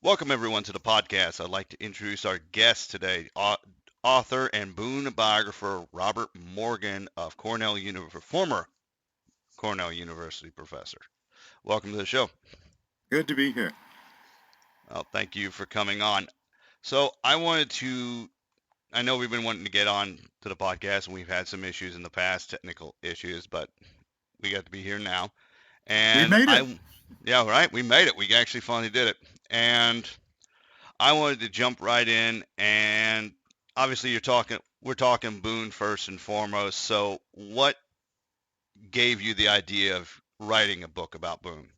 Welcome, everyone, to the podcast. I'd like to introduce our guest today, author and Boone biographer Robert Morgan of Cornell University, former Cornell University professor. Welcome to the show. Good to be here. Well, thank you for coming on. So, I know we've been wanting to get on to the podcast, and we've had some issues in the past, technical issues, but we got to be here now. We And made it. yeah, right, we made it. We actually finally did it. And I wanted to jump right in, and obviously we're talking Boone first and foremost. So what gave you the idea of writing a book about Boone?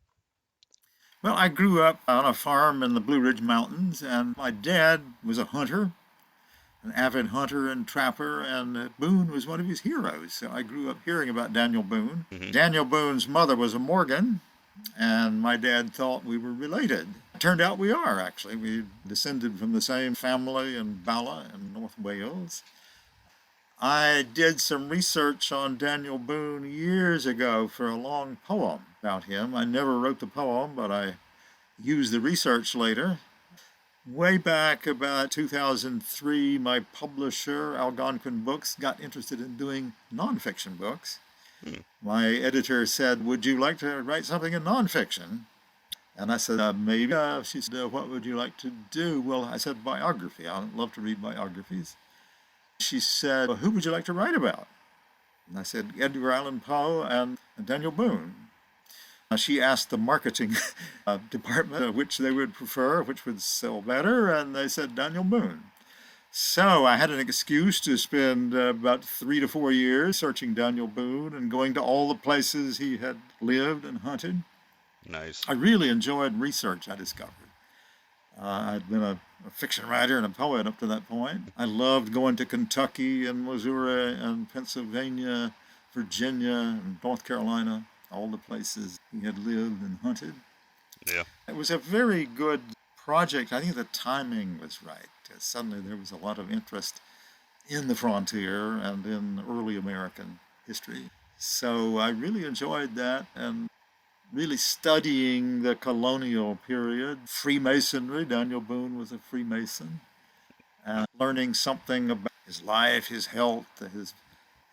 Well, I grew up on a farm in the Blue Ridge Mountains, and my dad was a hunter, an avid hunter and trapper, and Boone was one of his heroes. So I grew up hearing about Daniel Boone. Hmm. Daniel Boone's mother was a Morgan, and my dad thought we were related. It turned out we are, actually. We descended from the same family in Bala in North Wales. I did some research on Daniel Boone years ago for a long poem about him. I never wrote the poem, but I used the research later. Way back about 2003, my publisher, Algonquin Books, got interested in doing nonfiction books. Hmm. My editor said, "Would you like to write something in nonfiction?" And I said, maybe. She said, "What would you like to do?" Well, I said, biography. I love to read biographies. She said, "Well, who would you like to write about?" And I said, "Edgar Allan Poe and Daniel Boone." She asked the marketing department which they would prefer, which would sell better, and they said Daniel Boone. So I had an excuse to spend about 3 to 4 years searching Daniel Boone and going to all the places he had lived and hunted. Nice. I really enjoyed research, I discovered. I'd been a fiction writer and a poet up to that point. I loved going to Kentucky and Missouri and Pennsylvania, Virginia and North Carolina, all the places he had lived and hunted. Yeah. It was a very good project. I think the timing was right. Suddenly there was a lot of interest in the frontier and in early American history. So I really enjoyed that and really studying the colonial period. Freemasonry, Daniel Boone was a Freemason, and learning something about his life, his health,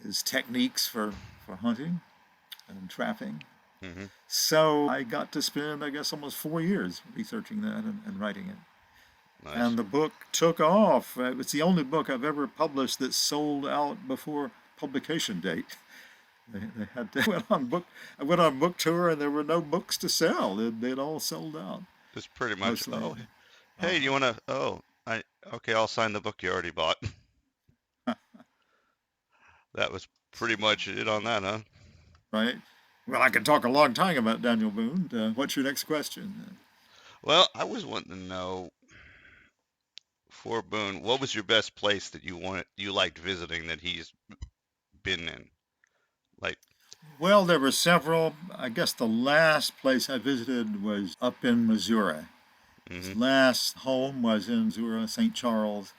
his techniques for hunting and trapping. Hmm. So I got to spend, I guess, almost 4 years researching that and writing it. Nice. And the book took off. It's the only book I've ever published that sold out before publication date. They had to, I went on book tour and there were no books to sell. They'd all sold out It's pretty much. mostly. Oh, hey, do you Uh-huh. want to? Oh, I okay. I'll sign the book you already bought. That was pretty much it on that, huh? Right. Well, I could talk a long time about Daniel Boone. What's your next question? Well, I was wanting to know for Boone, what was your best place that you liked visiting that he's been in? Like, Well, there were several. I guess the last place I visited was up in Missouri. His hmm last home was in Missouri, St. Charles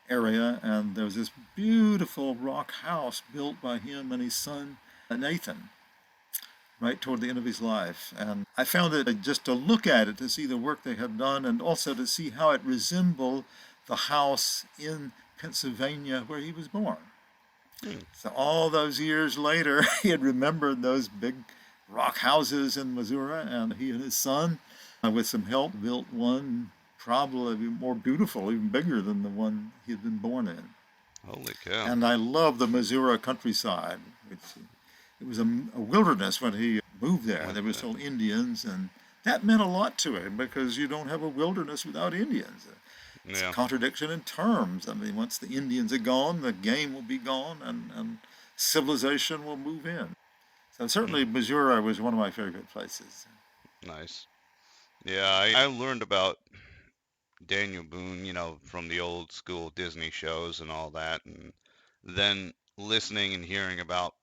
area, and there was this beautiful rock house built by him and his son Nathan right toward the end of his life. And I found it just to look at it, to see the work they had done, and also to see how it resembled the house in Pennsylvania where he was born. hmm, So all those years later, he had remembered those big rock houses in Missouri, and he and his son, with some help, built one probably more beautiful, even bigger than the one he had been born in. holy cow. And I love the Missouri countryside. It was a wilderness when he moved there. Went There were there. still Indians, and that meant a lot to him because you don't have a wilderness without Indians. It's a Yeah. contradiction in terms. I mean, once the Indians are gone, the game will be gone, and civilization will move in. So certainly, Hmm. Missouri was one of my favorite places. Nice. Yeah, I learned about Daniel Boone, from the old school Disney shows and all that, and then listening and hearing about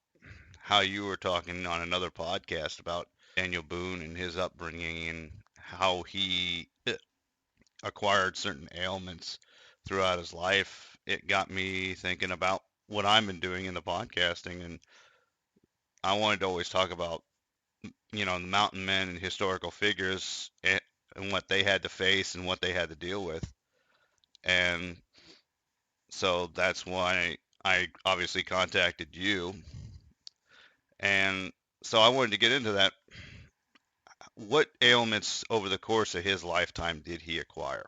how you were talking on another podcast about Daniel Boone and his upbringing and how he acquired certain ailments throughout his life. It got me thinking about what I've been doing in the podcasting, and I wanted to always talk about, the mountain men and historical figures, and what they had to face and what they had to deal with. And so that's why I obviously contacted you. And so I wanted to get into that. What ailments over the course of his lifetime did he acquire?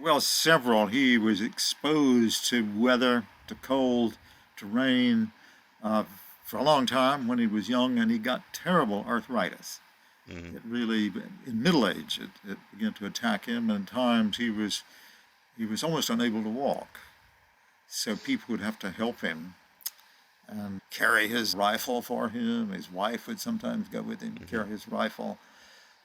Well, several. He was exposed to weather, to cold, to rain uh, for a long time when he was young, and he got terrible arthritis. Hmm. It really, in middle age, it began to attack him, and at times he was almost unable to walk. So people would have to help him and carry his rifle for him. His wife would sometimes go with him, Hmm. carry his rifle.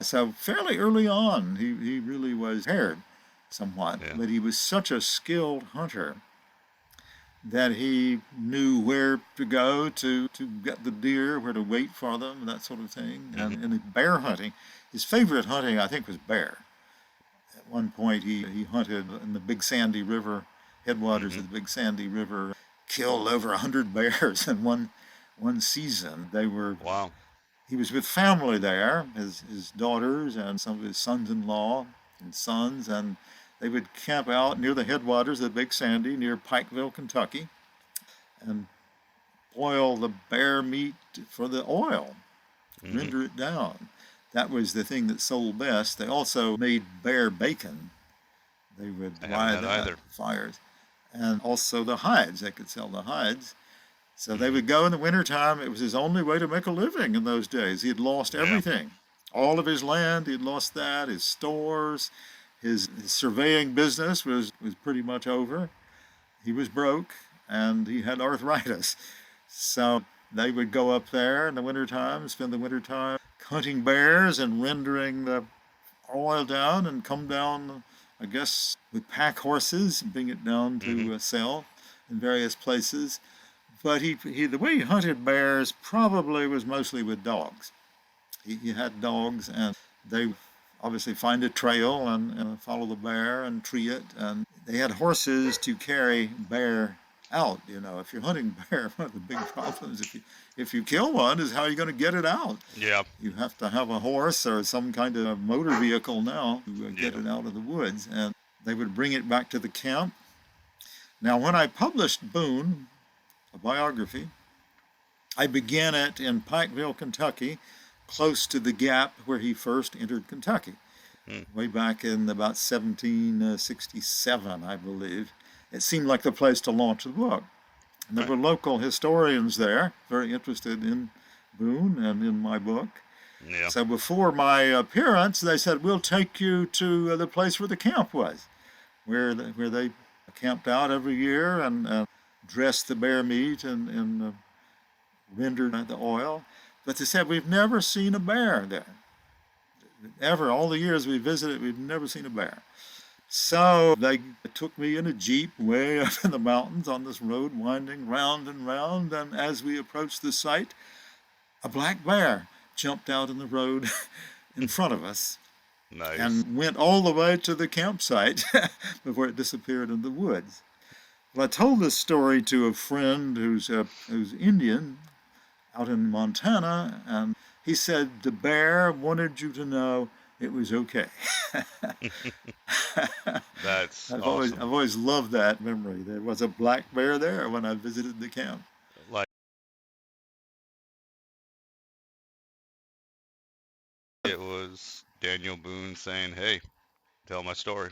So fairly early on, he really was impaired somewhat, Yeah. but he was such a skilled hunter that he knew where to go to get the deer, where to wait for them, that sort of thing. Hmm. And in bear hunting, his favorite hunting, I think, was bear. At one point, he hunted in the Big Sandy River, headwaters Hmm. of the Big Sandy River, killed over 100 bears in one season. Wow. He was with family there, his daughters and some of his sons-in-law and sons, and they would camp out near the headwaters of the Big Sandy near Pikeville, Kentucky, and boil the bear meat for the oil, Hmm. render it down. That was the thing that sold best. They also made bear bacon. They would I haven't lie had that at either. fires. And also the hides. They could sell the hides. So they Hmm. would go in the wintertime. It was his only way to make a living in those days. He had lost Yeah. everything. All of his land, he had lost that, his stores, his surveying business was pretty much over. He was broke and he had arthritis. So they would go up there in the wintertime, spend the wintertime hunting bears and rendering the oil down and come down, I guess, with pack horses and bring it down Hmm. to sell in various places. But the way he hunted bears probably was mostly with dogs. He had dogs, and they obviously find a trail and follow the bear and tree it. And they had horses to carry bear out. If you're hunting bear, one of the big problems if you kill one is how are you going to get it out? Yeah. You have to have a horse or some kind of motor vehicle now to get Yeah. it out of the woods, and they would bring it back to the camp. Now, when I published Boone, a biography, I began it in Pikeville, Kentucky, close to the gap where he first entered Kentucky, Mm. way back in about 1767, I believe. It seemed like the place to launch the book. And there Right. were local historians there, very interested in Boone and in my book. Yeah. So before my appearance, they said, "We'll take you to the place where the camp was, where they camped out every year and dressed the bear meat and rendered the oil." But they said, "We've never seen a bear there. Ever, all the years we visited, we've never seen a bear." So they took me in a Jeep way up in the mountains on this road winding round and round. And as we approached the site, a black bear jumped out in the road in front of us Nice. and went all the way to the campsite before it disappeared in the woods. Well, I told this story to a friend who's Indian out in Montana, and he said the bear wanted you to know it was okay. That's I've always awesome. I've always loved that memory. There was a black bear there when I visited the camp. Like it was Daniel Boone saying, "Hey, tell my story."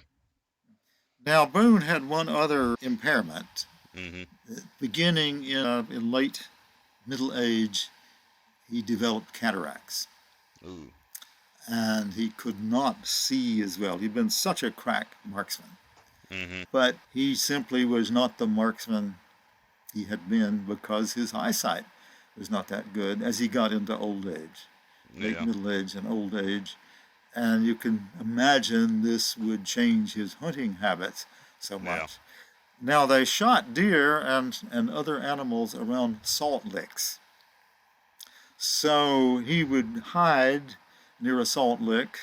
Now Boone had one other impairment. Hmm. Beginning in late middle age, he developed cataracts, Ooh. and he could not see as well. He'd been such a crack marksman, Hmm. but he simply was not the marksman he had been because his eyesight was not that good as he got into old age, late Yeah. middle age and old age. And you can imagine this would change his hunting habits so Yeah. much. Now, they shot deer and other animals around salt licks. So he would hide near a salt lick,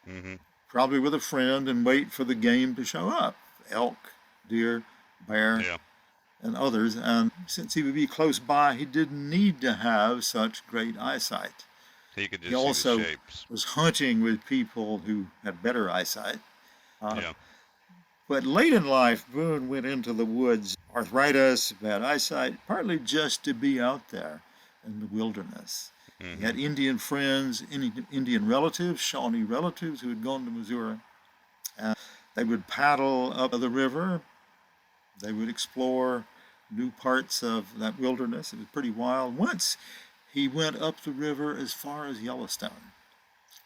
Hmm. probably with a friend, and wait for the game to show up: elk, deer, bear, Yeah. and others. And since he would be close by, he didn't need to have such great eyesight. He could He just see the also shapes. was hunting with people who had better eyesight. Uh, Yeah. but late in life, Boone went into the woods, arthritis, bad eyesight, partly just to be out there in the wilderness. He Hmm. had Indian friends, Indian relatives, Shawnee relatives who had gone to Missouri. And they would paddle up the river. They would explore new parts of that wilderness. It was pretty wild. Once he went up the river as far as Yellowstone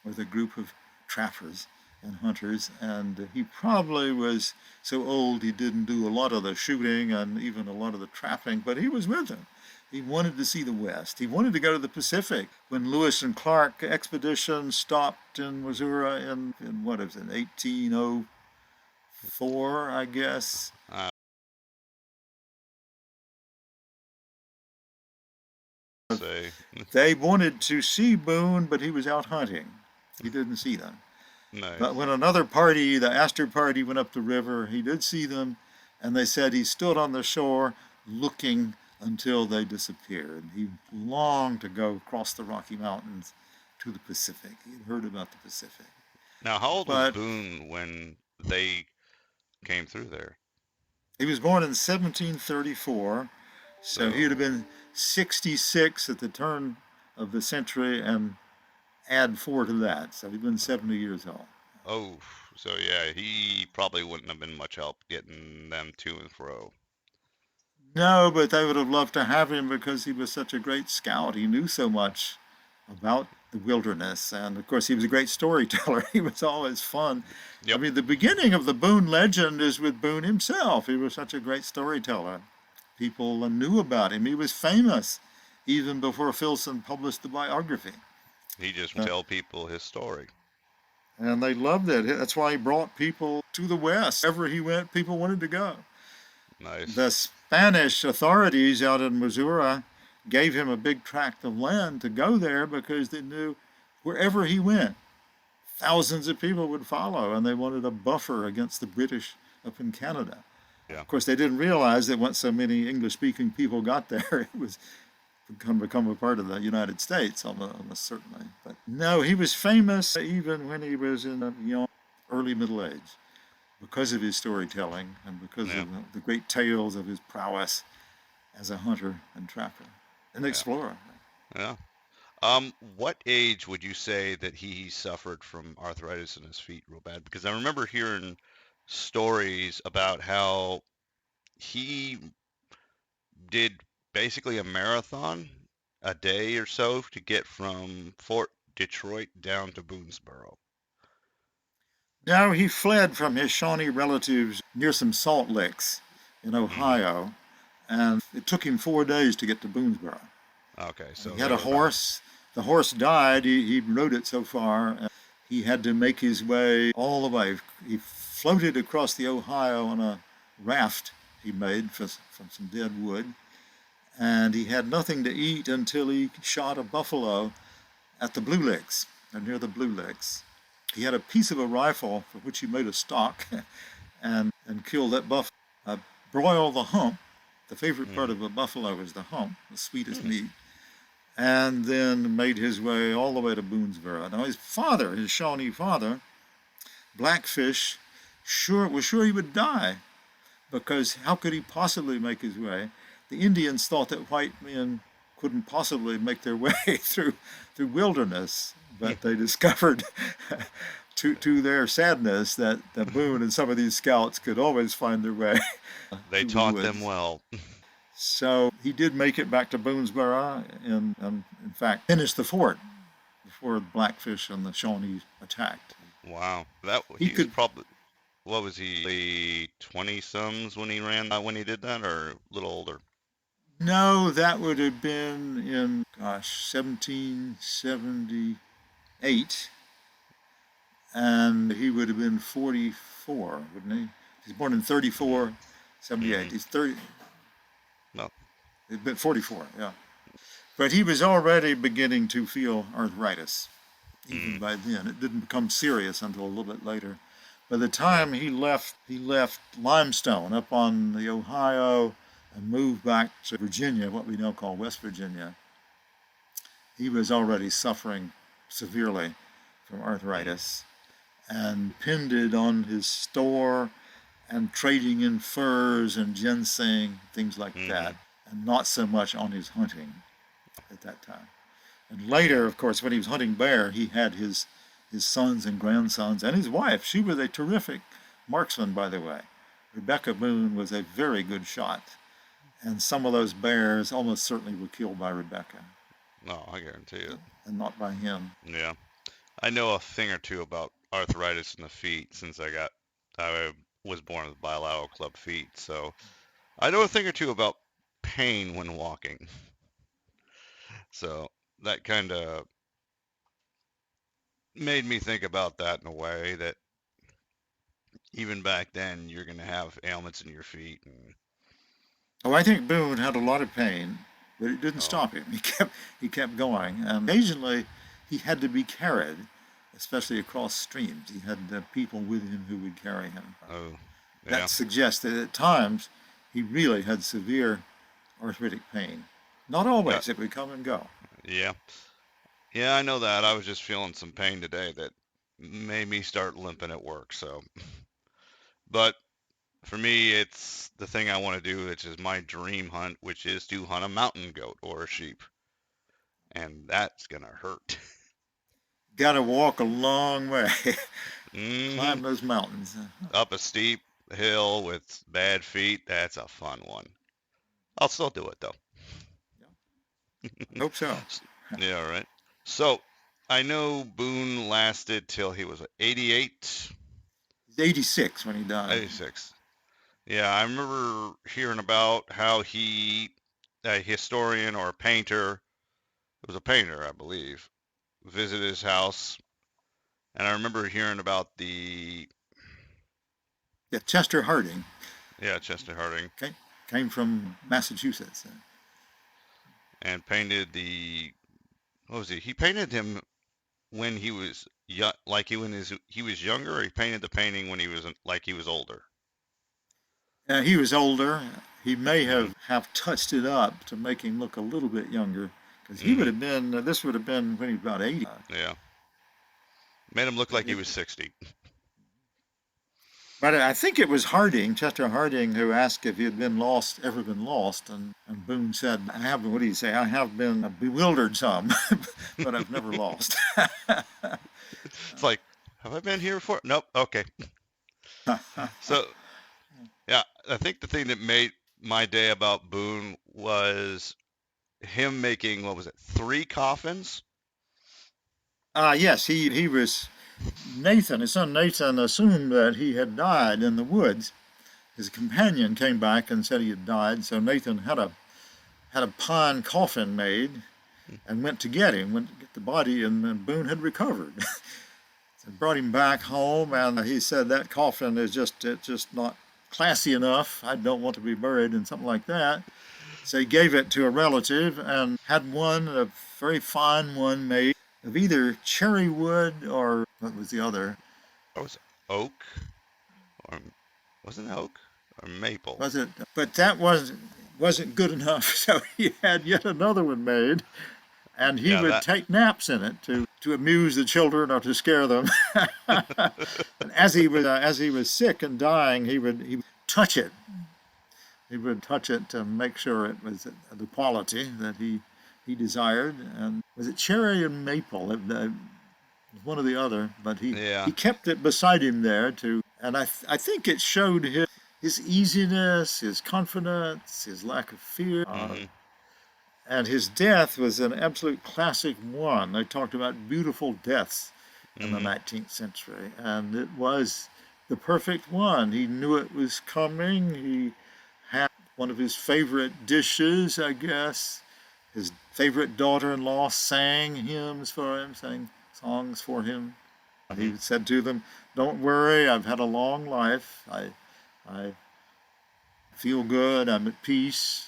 with a group of trappers and hunters, and he probably was so old he didn't do a lot of the shooting and even a lot of the trapping, but he was with them. He wanted to see the West. He wanted to go to the Pacific. When Lewis and Clark expedition stopped in Missouri in what is it, 1804, I guess, I say they wanted to see Boone, but he was out hunting. He didn't see them. But nice. when another party, the Astor party, went up the river, he did see them, and they said he stood on the shore looking until they disappeared. He longed to go across the Rocky Mountains to the Pacific. He had heard about the Pacific. Now, how old was But Boone when they came through there? he was born in 1734, so he would have So, been 66 at the turn of the century, and add four to that. So he'd been 70 years old. oh, so yeah, he probably wouldn't have been much help getting them to and fro. No, but they would have loved to have him because he was such a great scout. He knew so much about the wilderness. And of course, he was a great storyteller. He was always fun. I Yep, mean, the beginning of the Boone legend is with Boone himself. He was such a great storyteller. People knew about him. He was famous even before Filson published the biography. he just Uh, tell people his story. and they loved it. That's why he brought people to the West. Wherever he went, people wanted to go. Nice. The Spanish authorities out in Missouri gave him a big tract of land to go there because they knew wherever he went, thousands of people would follow, and they wanted a buffer against the British up in Canada. Yeah, Of course, they didn't realize that once so many English-speaking people got there, it was become a part of the United States, almost certainly. But no, he was famous even when he was in a young, early middle age because of his storytelling and because yeah, of the great tales of his prowess as a hunter and trapper and yeah, explorer. yeah. What age would you say that he suffered from arthritis in his feet real bad? Because I remember hearing stories about how he did basically a marathon a day or so to get from Fort Detroit down to Boonesboro. Now he fled from his Shawnee relatives near some salt licks in Hmm. Ohio, and it took him 4 days to get to Boonesboro. Okay, And so he had they a were about. horse. The horse died. He rode it so far. And he had to make his way all the way. He floated across the Ohio on a raft he made from some dead wood. And he had nothing to eat until he shot a buffalo at the Blue Licks, or near the Blue Licks. He had a piece of a rifle for which he made a stock and killed that buffalo. Broiled the hump. The favorite part Hmm. of a buffalo is the hump, the sweetest Hmm. meat, and then made his way all the way to Boonesboro. Now his father, his Shawnee father, Blackfish, was sure he would die because how could he possibly make his way? The Indians thought that white men couldn't possibly make their way through wilderness, but they discovered, to their sadness, that Boone and some of these scouts could always find their way They through the taught them woods. well. So he did make it back to Boonesboro and in fact, finished the fort before the Blackfish and the Shawnees attacked. Wow, that He he was could, probably what was he 20 sums when he ran when he did that, or a little older? no, that would have been in, gosh, 1778, and he would have been 44, wouldn't he? He's born in 34, Mm-hmm. 78. He's 30, No. he's been 44, yeah. But he was already beginning to feel arthritis, even Mm, by then. It didn't become serious until a little bit later. By the yeah. time he left Limestone up on the Ohio and moved back to Virginia, what we now call West Virginia. He was already suffering severely from Mm, arthritis and depended on his store and trading in furs and ginseng, things like mm-hmm. that, and not so much on his hunting at that time. And Yeah. later, of course, when he was hunting bear, he had his sons and grandsons and his wife. She was a terrific marksman, by the way. Rebecca Boone was a very good shot, and some of those bears almost certainly were killed by Rebecca No, I guarantee it. and not by him. Yeah. I know a thing or two about arthritis in the feet since I was born with bilateral club feet, so I know a thing or two about pain when walking. So that kind of made me think about that in a way that even back then you're going to have ailments in your feet and Oh, I think Boone had a lot of pain, but it didn't oh, stop him. He kept going, and occasionally he had to be carried, especially across streams. He had people with him who would carry him. oh, That yeah, suggests that at times he really had severe arthritic pain. Not yeah, always; it would come and go. yeah, yeah, I know that. I was just feeling some pain today that made me start limping at work. So, but for me, it's the thing I want to do, which is my dream hunt, which is to hunt a mountain goat or a sheep, and that's gonna hurt. Got to walk a long way, Hmm. climb those mountains. Up a steep hill with bad feet, that's a fun one. I'll still do it though. Yeah, I hope so. Yeah, right. So I know Boone lasted till he was 88, He's 86 when he died. 86. Yeah, I remember hearing about how a historian or a painter, it was a painter, I believe, visited his house, and I remember hearing about Yeah, Chester Harding yeah, Chester Harding, came from Massachusetts. and painted what was he? He painted him when he was young, like he was younger, or he painted the painting when he was like he was older. He was older. He may Hmm. have touched it up to make him look a little bit younger, because he would Hmm. have been. This would have been when he was about 80. Yeah, made him look But like he was 60. I think it was Harding, Chester Harding, who asked if he had been lost, ever been lost, and Boone said, "I have. What do you say? I have been bewildered some, but I've never lost." It's like, have I been here before? Nope. Okay. So yeah, I think the thing that made my day about Boone was him making, what was it, three coffins? Yes, he was Nathan. His son Nathan assumed that he had died in the woods. His companion came back and said he had died, so Nathan had a pine coffin made and went to get him, went to get the body, and Boone had recovered. So brought him back home, and he said that coffin is just not classy enough. I don't want to be buried in something like that. So he gave it to a relative and had one, a very fine one made of either cherry wood or what was the other? Or was it oak? Or wasn't it oak? Or maple? Was it? But that wasn't good enough. So he had yet another one made, and he Yeah, would that. take naps in it to amuse the children or to scare them. And as he was sick and dying, he would touch it. He would touch it to make sure it was the quality that he desired. And was it cherry and maple? One or the other. But he Yeah. he kept it beside him there and I think it showed his easiness, his confidence, his lack of fear. Hmm. And his death was an absolute classic one. They talked about beautiful deaths in the Hmm. 19th century, and it was the perfect one. He knew it was coming. He had one of his favorite dishes, I guess. His favorite daughter in law sang hymns for him, sang songs for him. Hmm. He said to them, "Don't worry, I've had a long life. I feel good. I'm at peace.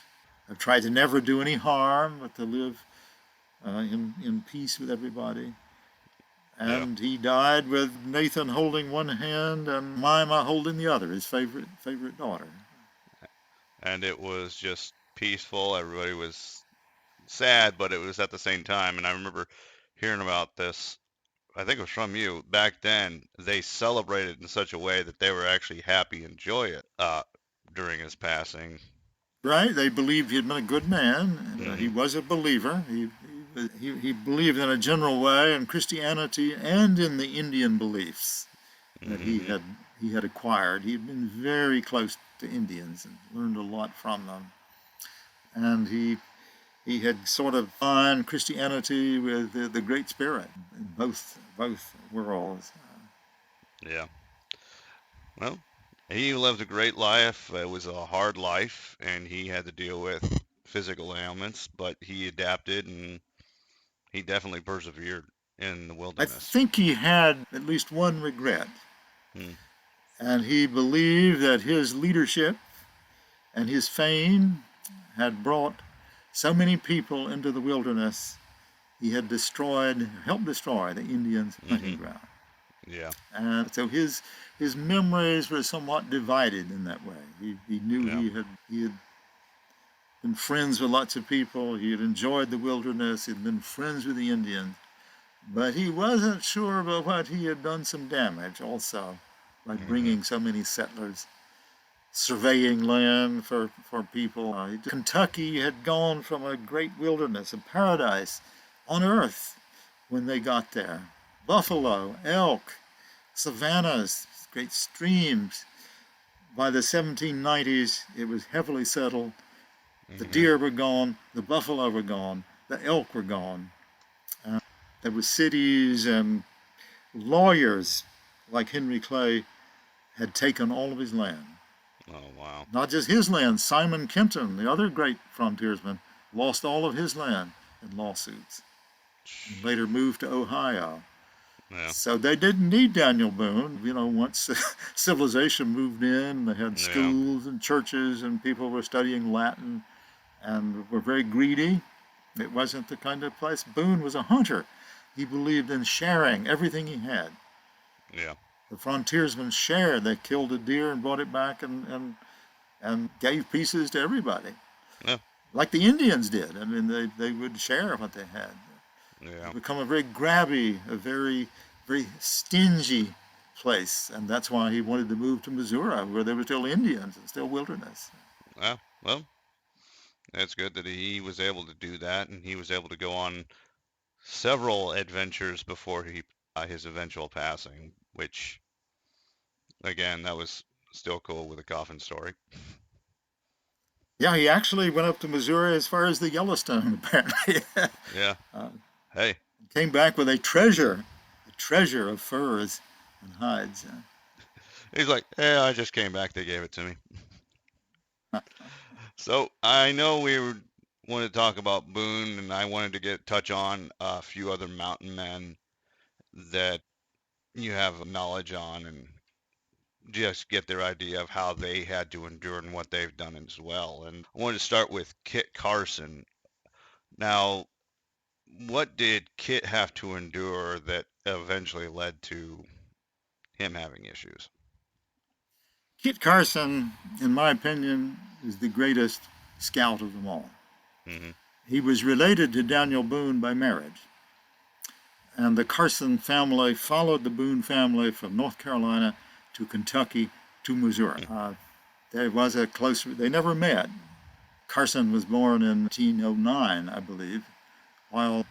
I've tried to never do any harm, but to live in peace with everybody." Yeah. And he died with Nathan holding one hand and Mima holding the other, his favorite daughter. And it was just peaceful. Everybody was sad, but it was at the same time. And I remember hearing about this. I think it was from you. Back then, they celebrated in such a way that they were actually happy and joy it during his passing. Right? They believed he had been a good man. He Hmm. was a believer. He believed in a general way in Christianity and in the Indian beliefs that Hmm. he had acquired. He had been very close to Indians and learned a lot from them. And he had sort of combined Christianity with the Great Spirit in both worlds. Yeah. Well, he lived a great life. It was a hard life, and he had to deal with physical ailments, but he adapted and he definitely persevered in the I wilderness. think he had at least one regret, Hmm. and he believed that his leadership and his fame had brought so many people into the wilderness. He had helped destroy the Indians' hunting Hmm. ground. Yeah. And so his memories were somewhat divided in that way. He knew Yeah. he had been friends with lots of people. He had enjoyed the wilderness. He had been friends with the Indians. But he wasn't sure about what he had done some damage also by Hmm. bringing so many settlers, surveying land for people. Kentucky had gone from a great wilderness, a paradise on earth when they got there. Buffalo, elk, savannas, great streams. By the 1790s, it was heavily settled. The Hmm. deer were gone, the buffalo were gone, the elk were gone. There were cities and lawyers like Henry Clay had taken all of his land. Oh, wow. Not just his land, Simon Kenton, the other great frontiersman, lost all of his land in lawsuits and later moved to Ohio. Yeah. So they didn't need Daniel Boone. Once civilization moved in, they had Yeah. schools and churches, and people were studying Latin and were very greedy. It wasn't the kind of place. Boone was a hunter. He believed in sharing everything he had. Yeah. The frontiersmen shared. They killed a deer and brought it back and gave pieces to everybody, Yeah. like the Indians did. I mean, they would share what they had. Yeah. It become a very grabby, a very stingy place, and that's why he wanted to move to Missouri, where there were still Indians and still wilderness. Yeah. Well, it's good that he was able to do that, and he was able to go on several adventures before his eventual passing, which again, that was still cool with a coffin story. Yeah, he actually went up to Missouri as far as the Yellowstone, apparently. Yeah. uh, Hey, Came back with a treasure of furs and hides. he's like, yeah, I just came back. They gave it to me. So I know wanted to talk about Boone, and I wanted to get touch on a few other mountain men that you have knowledge on, and just get their idea of how they had to endure and what they've done as well. And I wanted to start with Kit Carson. Now, what did Kit have to endure that eventually led to him having issues? Kit Carson, in my opinion, is the greatest scout of them all. Hmm. He was related to Daniel Boone by marriage, and the Carson family followed the Boone family from North Carolina to Kentucky to Missouri. There was a close, they never met. Carson was born in 1809, I believe, while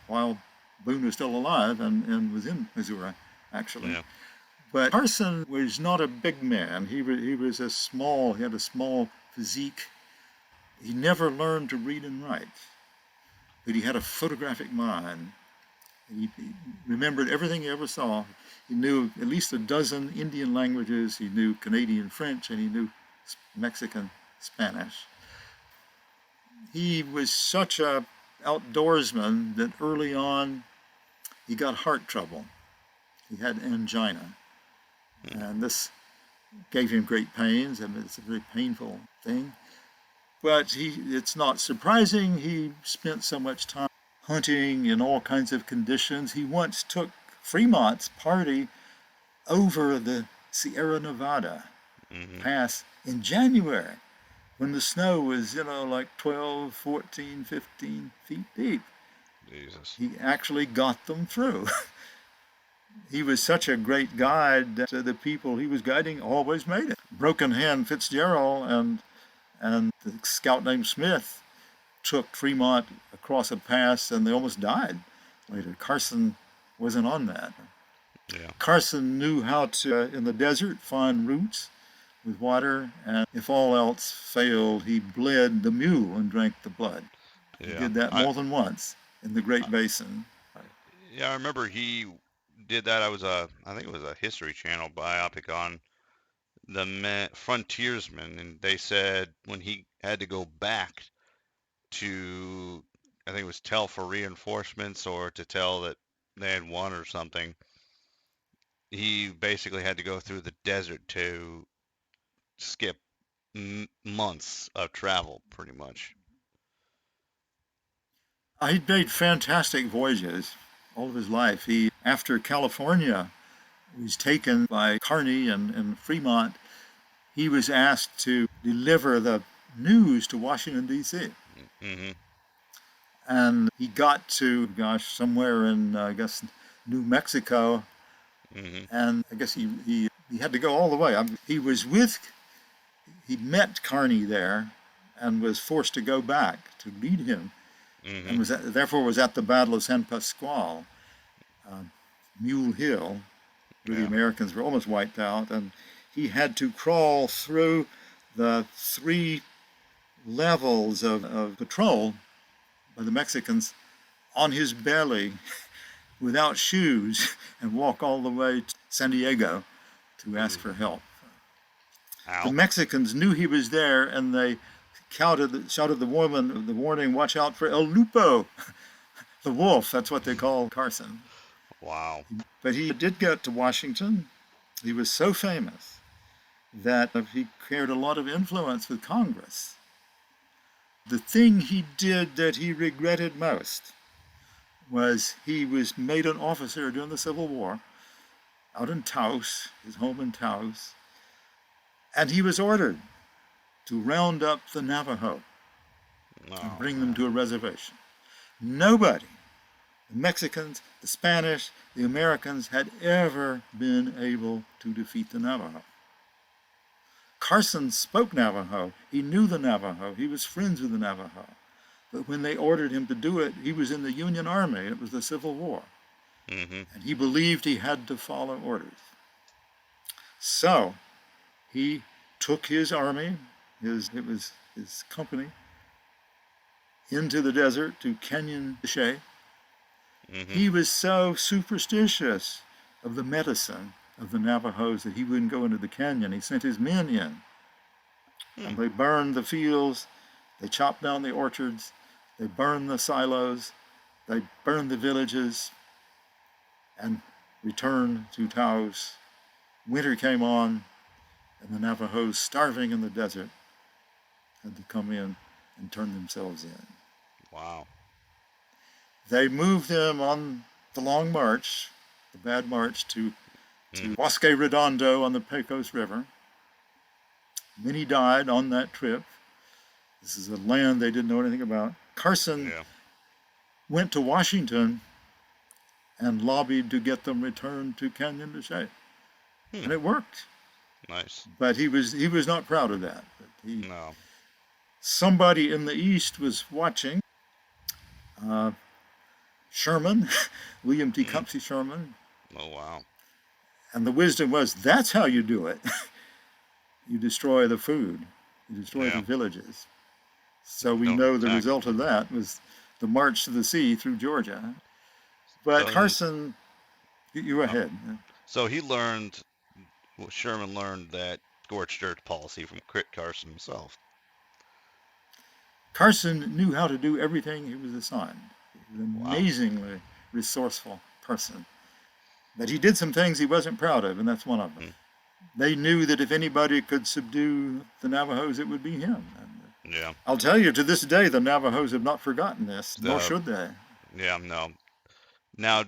Boone was still alive and was in Missouri, actually. Yeah. But Carson was not a big man. He was he had a small physique. He never learned to read and write, but he had a photographic mind. He remembered everything he ever saw. He knew at least a dozen Indian languages. He knew Canadian French and he knew Mexican Spanish. He was such a outdoorsman that early on he got heart trouble. He had angina, and this gave him great pains. I mean, it's a very painful thing. But it's not surprising he spent so much time hunting in all kinds of conditions. He once took Fremont's party over the Sierra Nevada Hmm. pass in January when the snow was, like 12, 14, 15 feet deep. Jesus. He actually got them through. He was such a great guide that the people he was guiding always made it. Broken Hand Fitzgerald and the scout named Smith took Fremont across a pass and they almost died later. Carson wasn't on that. Yeah. Carson knew how to, in the desert, find roots with water, and if all else failed, he bled the mule and drank the blood. He Yeah. did that more than once in the I Great Basin. yeah, I remember he did that. I think it was a History Channel biopic on the frontiersmen, and they said when he had to go back to, I think it was tell for reinforcements or to tell that they had won or something, he basically had to go through the desert to skip months of travel, pretty much. He made fantastic voyages all of his life. After California was taken by Kearny and Fremont, he was asked to deliver the news to Washington, D.C. Mm-hmm. And he got to, gosh, somewhere in, I guess, New Mexico. Mm-hmm. And I guess he had to go all the way. He met Kearny there and was forced to go back to lead him and Mm-hmm. therefore was at the Battle of San Pasqual, uh, Mule Hill, where the Yeah. Americans were almost wiped out. And he had to crawl through the three levels of patrol by the Mexicans on his belly without shoes and walk all the way to San Diego to ask Ooh. for help. The Ow. Mexicans knew he was there and they shouted the warning, watch out for El Lupo, the wolf. That's what they call Carson. Wow. But he did get to Washington. He was so famous that he carried a lot of influence with Congress. The thing he did that he regretted most was he was made an officer during the Civil War out in Taos, his home in Taos, and he was ordered to round up the Navajo and Oh bring them man. to a reservation. Nobody, the Mexicans, the Spanish, the Americans, had ever been able to defeat the Navajo. Carson spoke Navajo. He knew the Navajo. He was friends with the Navajo. But when they ordered him to do it, he was in the Union Army. It was the Civil War. Mm-hmm. And he believed he had to follow orders. So he took his army, it was his company, into the desert to Canyon de Chelly. Mm-hmm. He was so superstitious of the medicine of the Navajos that he wouldn't go into the canyon. He sent his men in, Hmm. and they burned the fields, they chopped down the orchards, they burned the silos, they burned the villages, and returned to Taos. Winter came on, and the Navajos, starving in the desert, had to come in and turn themselves in. Wow. They moved them on the long march, the bad march, to Mm-hmm. Bosque Redondo on the Pecos River. Many died on that trip. This is a land they didn't know anything about. Carson Yeah. went to Washington and lobbied to get them returned to Canyon de Chelly, Hmm. and it worked. Nice. But he was not proud of that. No. Somebody in the East was watching. Uh, Sherman, William T. Mm. Cumpsey Sherman, Oh wow. and the wisdom was that's how you do it. You destroy the food, you destroy the Yeah. villages. So we Don't know the attack result them. of that was the march to the sea through Georgia. But So he. Carson, you Oh. ahead. So he learned. Well, Sherman learned that scorched earth policy from Kit Carson himself. Carson knew how to do everything he was assigned. He was an Wow. amazingly resourceful person. But he did some things he wasn't proud of, and that's one of them. Mm. They knew that if anybody could subdue the Navajos, it would be him. And Yeah. I'll tell you, to this day, the Navajos have not forgotten this, nor The should they. yeah. No. Now,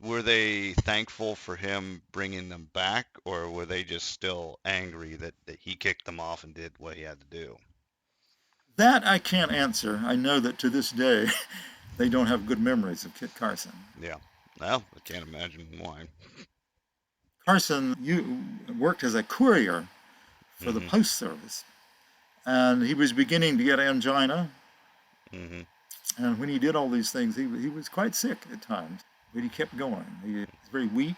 were they thankful for him bringing them back, or were they just still angry that he kicked them off and did what he had to do? That I can't answer. I know that to this day they don't have good memories of Kit Carson. Yeah. Well, I can't imagine why. Carson worked as a courier for the Mm-hmm. Post Service, and he was beginning to get angina. Mm-hmm. And when he did all these things, he was quite sick at times, but he kept going. He was very weak.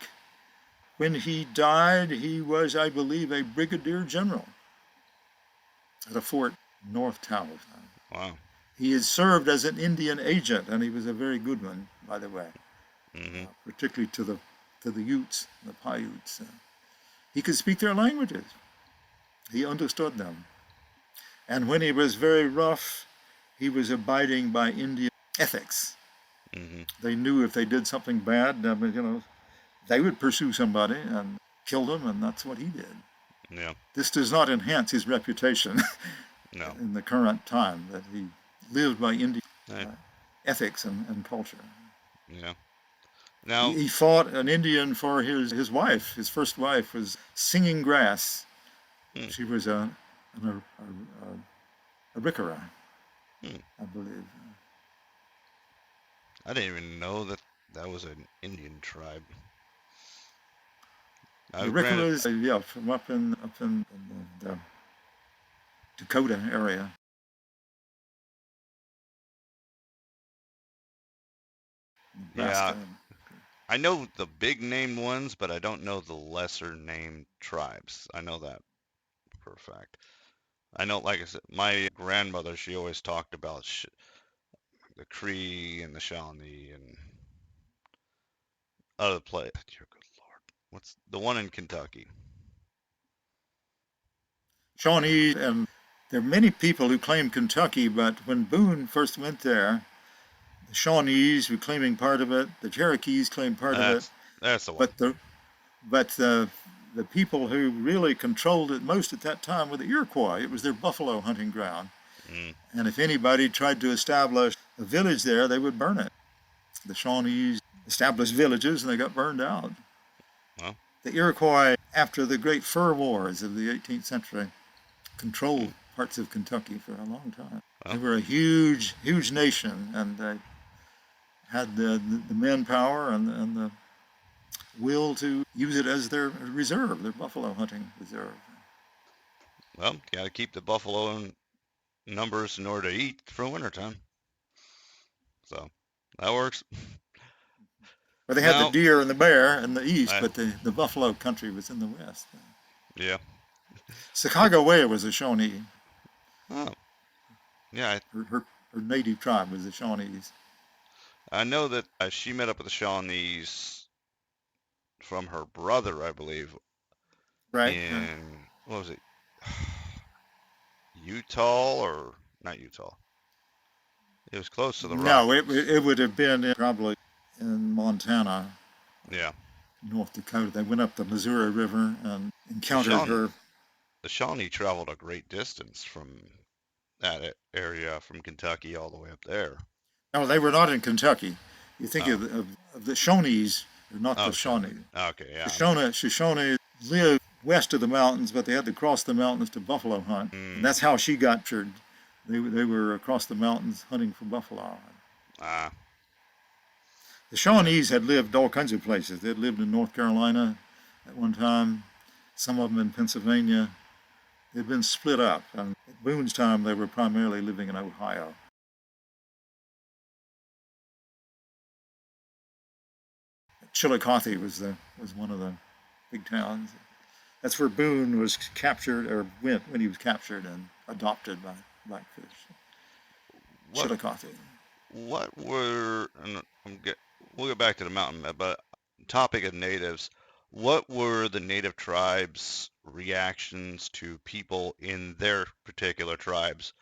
When he died, he was, I believe, a brigadier general at a fort North Tower. Wow. He had served as an Indian agent, and he was a very good one, by the way, Mm-hmm. particularly to the Utes, the Paiutes. He could speak their languages. He understood them. And when he was very rough, he was abiding by Indian ethics. Mm-hmm. They knew if they did something bad, they would pursue somebody and kill them, and that's what he did. Yeah. This does not enhance his reputation No. in the current time that he lived by Indian I, ethics and culture. yeah. He, Now, he fought an Indian for his wife. His first wife was Singing Grass. hmm, She was a Riccara, hmm, I believe. I didn't even know that that was an Indian tribe. The Granted, Riccaras, yeah, from up in the Dakota area. yeah, Nebraska. I know the big named ones, but I don't know the lesser named tribes. I know that for a fact. I know, like I said, my grandmother, she always talked about the Cree and the Shawnee and other place. Dear good Lord, what's the one in Kentucky? Shawnee, and there are many people who claim Kentucky, but when Boone first went there, the Shawnees were claiming part of it, the Cherokees claimed part of it, That's the one. but the people who really controlled it most at that time were the Iroquois. It was their buffalo hunting ground, Mm, and if anybody tried to establish a village there, they would burn it. The Shawnees established villages, and they got burned out. well, The Iroquois, after the great fur wars of the 18th century, mm, controlled parts of Kentucky for a long time. They well, were a huge, huge nation, and they had the manpower and the will to use it as their reserve, their buffalo hunting reserve. well, got to keep the buffalo in numbers in order to eat for wintertime. So that works. But they had the Now, deer and the bear in the east, I, but the buffalo country was in the west. yeah. Chicago Way was a Shawnee. Oh, yeah. Her native tribe was the Shawnees. I know that she met up with the Shawnees from her brother, I believe, Right, right. in what was it, Utah or not Utah? It was close to the No, Rockies. it would have been probably in Montana, Yeah. North Dakota. They went up the Missouri River and The encountered Shawnee, her. the Shawnee traveled a great distance from that area, from Kentucky all the way up there. No, they were not in Kentucky. You think Oh, of the Shawnees, or not the oh, Shawnee. Shawnee. Okay, yeah. Shoshone lived west of the mountains, but they had to cross the mountains to buffalo hunt, and Mm, that's how she got captured. They were across the mountains hunting for buffalo. ah, The yeah. Shawnees had lived all kinds of places. They had lived in North Carolina at one time, some of them in Pennsylvania. They'd been split up, and at Boone's time, they were primarily living in Ohio. Chillicothe was one of the big towns. That's where Boone was captured, or went when he was captured and adopted by Blackfish. What Chillicothe. what were and we'll get back to the mountain, but topic of natives. What were the native tribes' reactions to people in their particular tribes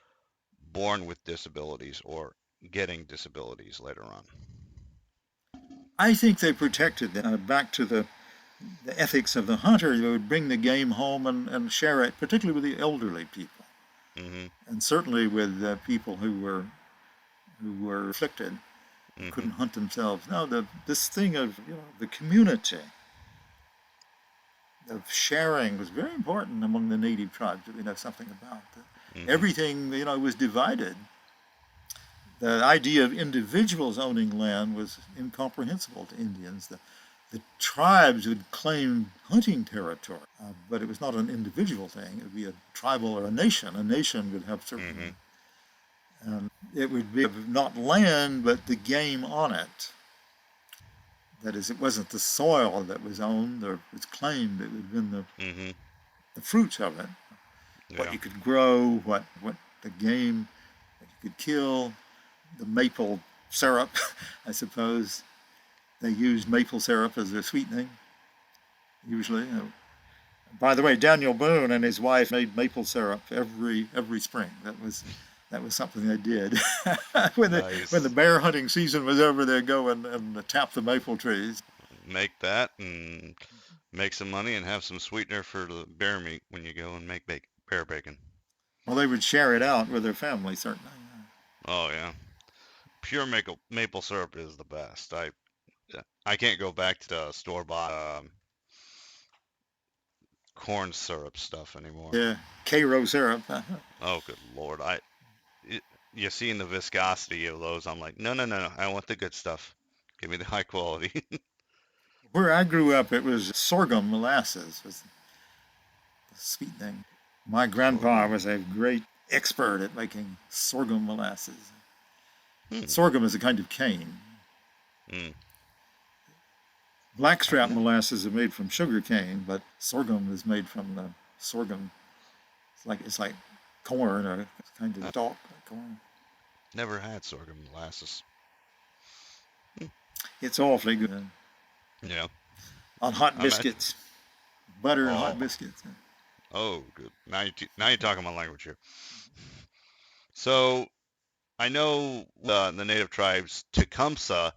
born with disabilities or getting disabilities later on? I think they protected them. Back to the ethics of the hunter, they would bring the game home and share it, particularly with the elderly people, Mm-hmm. and certainly with people who were afflicted. Hmm. couldn't hunt themselves. No, this thing of the community of sharing was very important among the native tribes that we know something about. Hmm. Everything was divided. The idea of individuals owning land was incomprehensible to Indians. The tribes would claim hunting territory, but it was not an individual thing. It would be a tribal or a nation. A nation would have Hmm. certain, and it would be not land, but the game on it. That is, it wasn't the soil that was owned or was claimed. It would have been Hmm. the fruits of it, what Yeah. you could grow, what the game that you could kill, the maple syrup, I suppose. They used maple syrup as their sweetening, usually. By the way, Daniel Boone and his wife made maple syrup every spring. That was something they did. When the Nice. bear hunting season was over, they'd go and tap the maple trees. Make that and make some money and have some sweetener for the bear meat when you go and make bear bacon. Well, they would share it out with their family, certainly. Oh yeah, pure maple syrup is the best. I can't go back to the store bought corn syrup stuff anymore. Yeah, Cairo syrup. Oh good lord, it, you seeing the viscosity of those? I'm like, no, no, no, no. I want the good stuff. Give me the high quality. Where I grew up, it was sorghum molasses was the sweetening. My grandpa Sorghum. was a great expert at making sorghum molasses. Hmm. Sorghum is a kind of cane. Hmm. I've Blackstrap ne- molasses are made from sugar cane, but sorghum is made from the sorghum. It's like corn or kind of I've stalk like corn. never had sorghum molasses. Hmm. It's awfully good Yeah, on hot I imagine. biscuits, butter and hot Oh, biscuits. oh, good. Now you're talking my language here. So I know the native tribes, Tecumseh,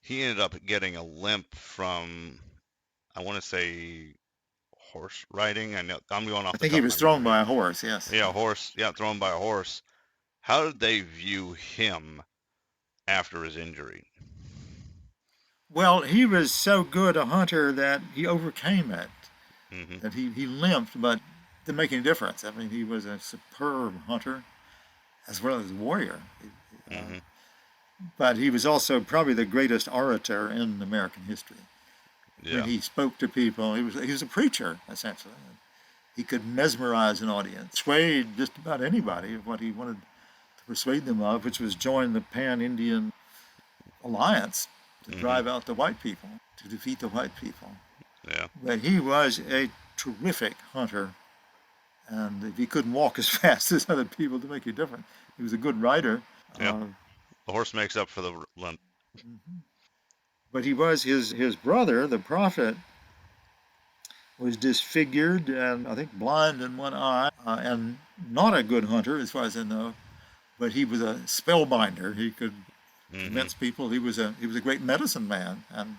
he ended up getting a limp from, I want to say, horse riding. I know I'm going I off the think he top of was my thrown memory. by a horse. Yes. Yeah, horse. Yeah, thrown by a horse. How did they view him after his injury? Well, he was so good a hunter that he overcame it. Hmm. That he limped, but didn't make any difference. I mean, he was a superb hunter as well as a warrior. Hmm. But he was also probably the greatest orator in American history. When Yeah. he spoke to people, he was a preacher essentially. He could mesmerize an audience, persuade just about anybody of what he wanted to persuade them of, which was join the Pan-Indian alliance to Hmm. drive out the white people, to defeat the white people. Yeah. But he was a terrific hunter, and if he couldn't walk as fast as other people to make a difference, he was a good rider. Yeah. Uh, The horse makes up for the limp. but he was his brother, the prophet, was disfigured and I think blind in one eye, and not a good hunter as far as I know. But he was a spellbinder. He could Hmm. convince people. He was a great medicine man, and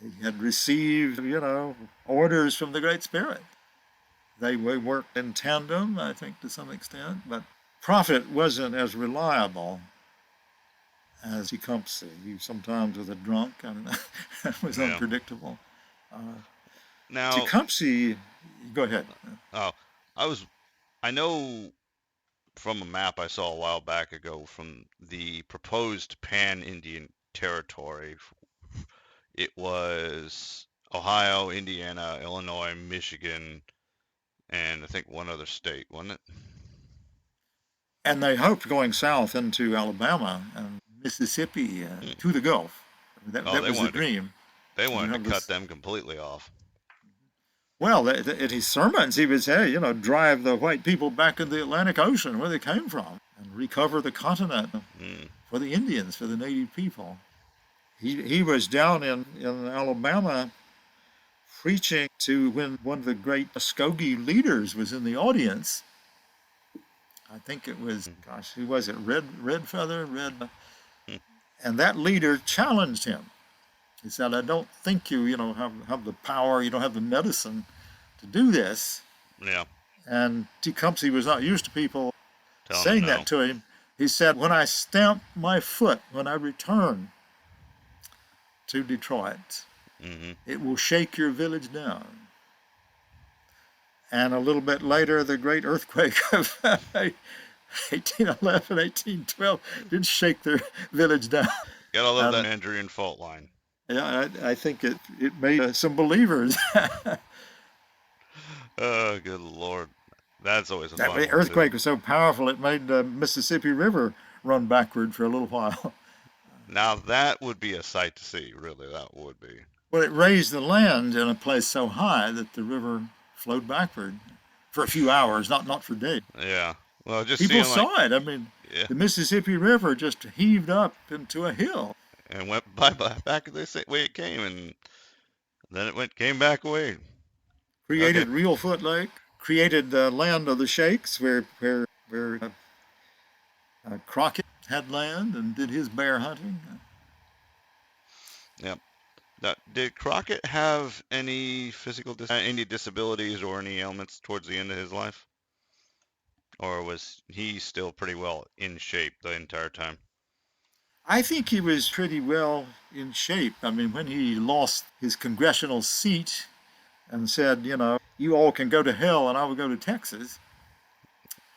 he had received orders from the Great Spirit. They worked in tandem, I think, to some extent. But prophet wasn't as reliable as Tecumseh. He sometimes was a drunk and was Yeah. unpredictable. Uh, Now, Tecumseh, go ahead. oh, I was I know from a map I saw a while back ago from the proposed Pan-Indian territory. It was Ohio, Indiana, Illinois, Michigan, and I think one other state, wasn't it? And they hoped going south into Alabama and Mississippi Hmm. to the Gulf. That, Oh, that was the dream. they To wanted to have cut this. them completely off. Well, in his sermons, he would say, drive the white people back in the Atlantic Ocean where they came from and recover the continent Mm, for the Indians, for the native people. He was down in Alabama preaching to when one of the great Muskogee leaders was in the audience. I think it was, mm, gosh, who was it? Red Feather, Red. mm. And that leader challenged him. He said, I don't think you have the power, you don't have the medicine to do this. Yeah, And Tecumseh was not used to people telling them saying no. that to him. He said, when I stamp my foot, when I return, to Detroit. Hmm. It will shake your village down. And a little bit later, the great earthquake of 1811, 1812 did shake their village down. Gotta love that And Mandarin fault line. yeah, I think it made some believers. Oh, good Lord. That's always a That fun one, too. earthquake was so powerful it made the Mississippi River run backward for a little while. Now, that would be a sight to see, really. That would be. Well, it raised the land in a place so high that the river flowed backward for a few hours, not for days. Yeah. Well, just People seeing, like, saw it. I mean, yeah, the Mississippi River just heaved up into a hill, and went by back the same way it came, and then it came back away. Okay. created Reelfoot Lake, created the land of the Shakes, where Crockett had land and did his bear hunting. Yep. Now, did Crockett have any any disabilities or any ailments towards the end of his life? Or was he still pretty well in shape the entire time? I think he was pretty well in shape. I mean, when he lost his congressional seat and said, you all can go to hell and I will go to Texas,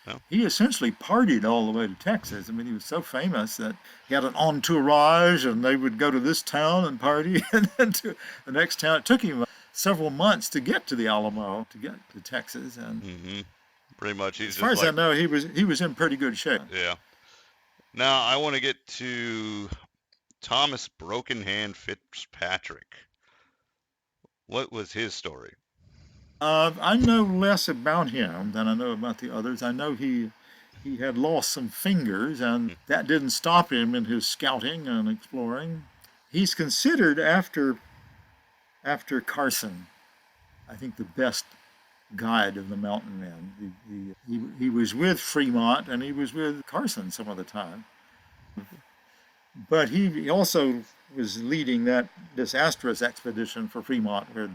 No? he essentially partied all the way to Texas. I mean, he was so famous that he had an entourage and they would go to this town and party and then to the next town. It took him several months to get to the Alamo, to get to Texas. And Mm-hmm. Pretty much. as He's far just as I like, know, he was in pretty good shape. yeah. Now, I want to get to Thomas Broken Hand Fitzpatrick. What was his story? I know less about him than I know about the others. I know he had lost some fingers, and Hmm. that didn't stop him in his scouting and exploring. He's considered after Carson, I think the best guide of the mountain men. He was with Fremont and he was with Carson some of the time, but he also was leading that disastrous expedition for Fremont where it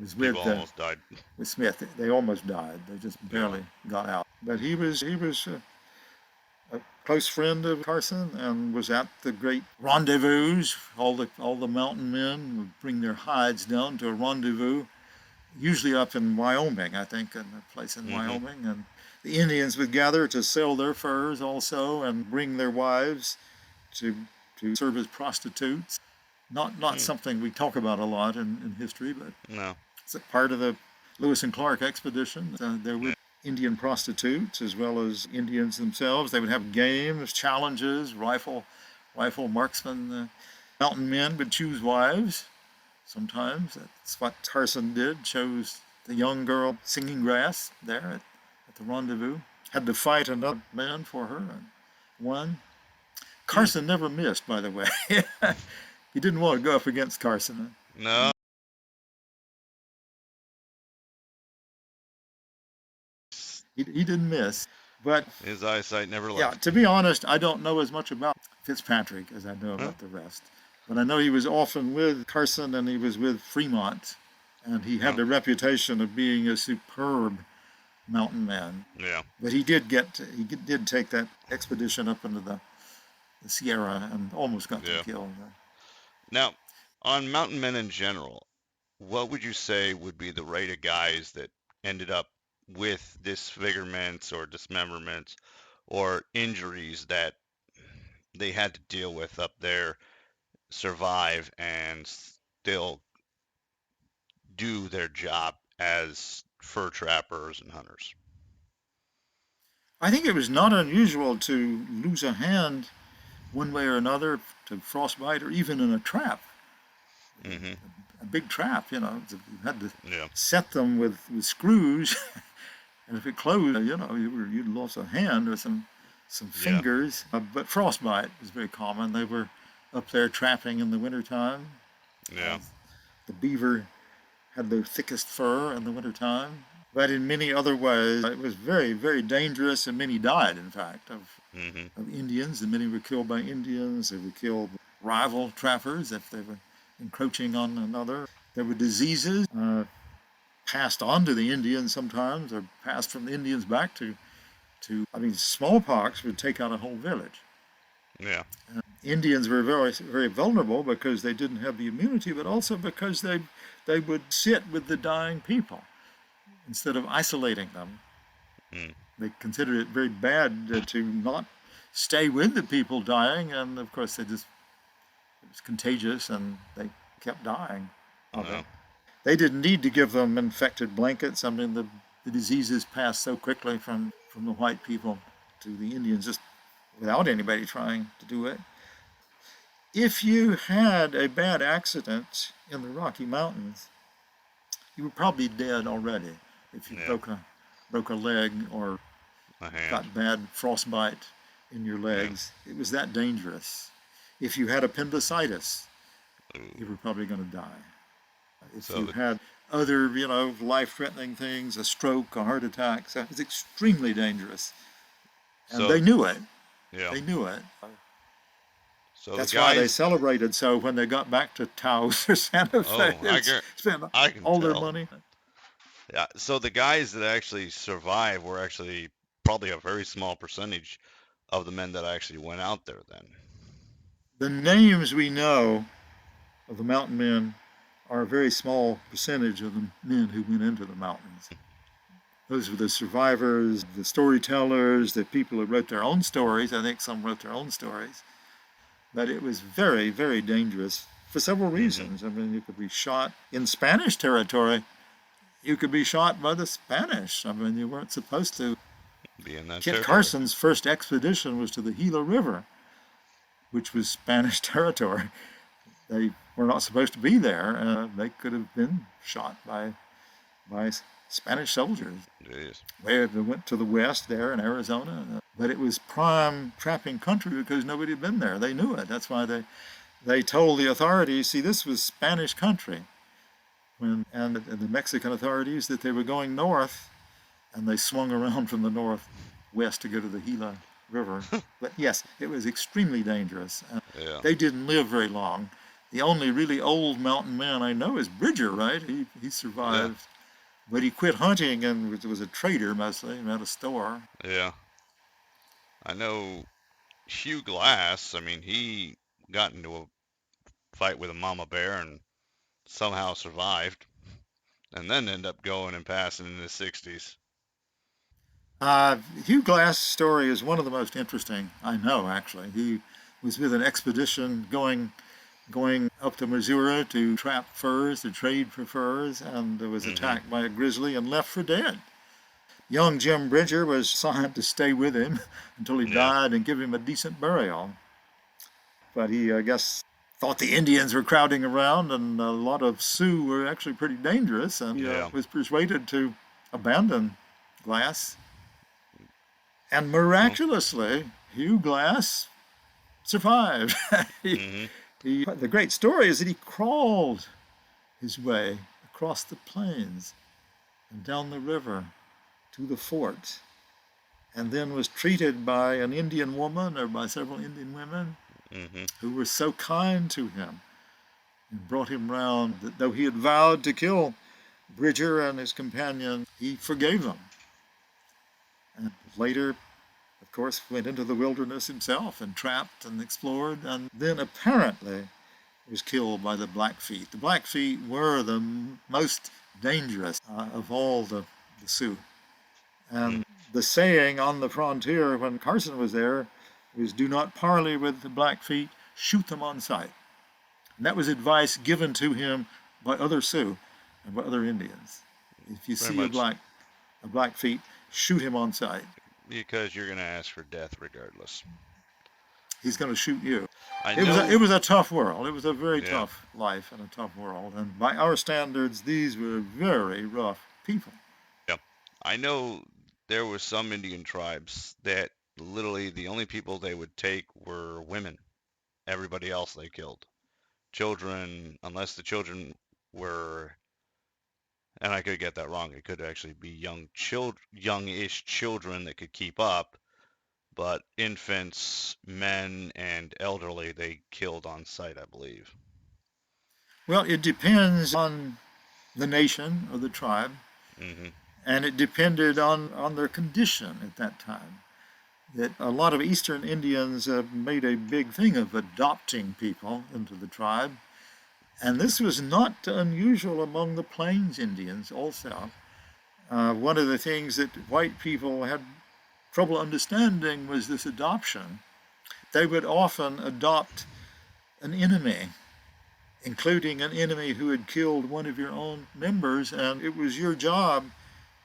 was People almost died. with Smith. They almost died. They just Yeah. barely got out. But he was a close friend of Carson and was at the great rendezvous. All the mountain men would bring their hides down to a rendezvous, usually up in Wyoming, I think, in a place in Mm-hmm. Wyoming. And the Indians would gather to sell their furs also and bring their wives to serve as prostitutes. Not Hmm. something we talk about a lot in history, but No. it's a part of the Lewis and Clark expedition. There were Yeah. Indian prostitutes as well as Indians themselves. They would have games, challenges, rifle marksmen. Mountain men would choose wives. Sometimes that's what Carson did. Chose the young girl singing grass there at the rendezvous. Had to fight another man for her and won. Hmm. Carson never missed, by the way. He didn't want to go up against Carson. No. He didn't miss. But His eyesight never yeah, left. to be honest, I don't know as much about Fitzpatrick as I know Huh? about the rest. But I know he was often with Carson and he was with Fremont, and he had No. the reputation of being a superb mountain man. Yeah. But he did take that expedition up into the Sierra and almost got them Yeah. killed. Now, on mountain men in general, what would you say would be the rate of guys that ended up with disfigurements or dismemberments or injuries that they had to deal with up there, survive, and still do their job as fur trappers and hunters? I think it was not unusual to lose a hand one way or another to frostbite or even in a trap. Mm-hmm. A big trap, you had to Yeah. set them with screws, and if it closed, you'd lost a hand or some Yeah. fingers. But frostbite was very common. They were up there trapping in the wintertime. Uh, Yeah. the beaver had their thickest fur in the wintertime. But in many other ways, it was very, very dangerous, and many died, in fact, Mm-hmm. of Indians, and many were killed by Indians. They were killed rival trappers if they were encroaching on another. There were diseases passed on to the Indians sometimes, or passed from the Indians back to I mean, smallpox would take out a whole village. Yeah. Indians were very, very vulnerable because they didn't have the immunity, but also because they would sit with the dying people instead of isolating them. Mm. They considered it very bad to not stay with the people dying, and of course it was contagious, and they kept dying of it. No. They didn't need to give them infected blankets. I mean, the diseases passed so quickly from the white people to the Indians just without anybody trying to do it. If you had a bad accident in the Rocky Mountains, you were probably dead already if you Yeah. broke a leg or A hand. got bad frostbite in your Yeah. legs. It was that dangerous. If you had appendicitis, Ooh. you were probably going to die. If So you the had other, life-threatening things, a stroke, a heart attack, so it was extremely dangerous. And so they knew it. yeah. They knew it. So the That's why they guys. celebrated so when they got back to Taos or Santa Fe Oh, and spent I can all their tell. money. Yeah. So the guys that actually survived were actually probably a very small percentage of the men that actually went out there then. The names we know of the mountain men are a very small percentage of the men who went into the mountains. Those were the survivors, the storytellers, the people who wrote their own stories. I think some wrote their own stories. But it was very, very dangerous for several Mm-hmm. reasons. I mean, you could be shot in Spanish territory. You could be shot by the Spanish. I mean, you weren't supposed to. Be in that Kit territory. Carson's first expedition was to the Gila River, which was Spanish territory. They were not supposed to be there. They could have been shot by Spanish soldiers. Jeez. They went to the west there in Arizona, but it was prime trapping country because nobody had been there. They knew it. That's why they told the authorities, see, this was Spanish country, and the Mexican authorities that they were going north, and they swung around from the northwest to go to the Gila River. But yes, it was extremely dangerous. Yeah. They didn't live very long. The only really old mountain man I know is Bridger, right? He Yeah. survived, but he quit hunting and was a trader mostly, and had a store. Yeah. I know Hugh Glass. I mean, he got into a fight with a mama bear and somehow survived, and then ended up going and passing in his 60s. Hugh Glass' story is one of the most interesting I know. Actually, he was with an expedition going up the Missouri to trap furs, to trade for furs, and was Mm-hmm. attacked by a grizzly and left for dead. Young Jim Bridger was assigned to stay with him until he Yeah. died and give him a decent burial. But he, I guess, thought the Indians were crowding around, and a lot of Sioux were actually pretty dangerous, and he Yeah. was persuaded to abandon Glass. And miraculously, Hugh Glass survived. he, Mm-hmm. the great story is that he crawled his way across the plains and down the river to the fort, and then was treated by an Indian woman or by several Indian women Mm-hmm. who were so kind to him and brought him round that though he had vowed to kill Bridger and his companion, he forgave them. And later, of course, went into the wilderness himself and trapped and explored, and then apparently was killed by the Blackfeet. The Blackfeet were the most dangerous of all the Sioux. And the saying on the frontier when Carson was there was, do not parley with the Blackfeet, shoot them on sight. And that was advice given to him by other Sioux and by other Indians. If you Very see much a Blackfeet, shoot him on sight. because you're gonna ask for death regardless. He's going to shoot you. I It know. was a tough world. It was a very Yeah. tough life and a tough world. And by our standards, these were very rough people. Yeah. I know there were some Indian tribes that literally the only people they would take were women. Everybody else they killed. Children, unless the children were, and I could get that wrong. It could actually be youngish children that could keep up, but infants, men, and elderly they killed on sight, I believe. Well, it depends on the nation or the tribe, Hmm. and it depended on their condition at that time. that a lot of Eastern Indians made a big thing of adopting people into the tribe. And this was not unusual among the Plains Indians also. One of the things that white people had trouble understanding was this adoption. They would often adopt an enemy, including an enemy who had killed one of your own members, and it was your job,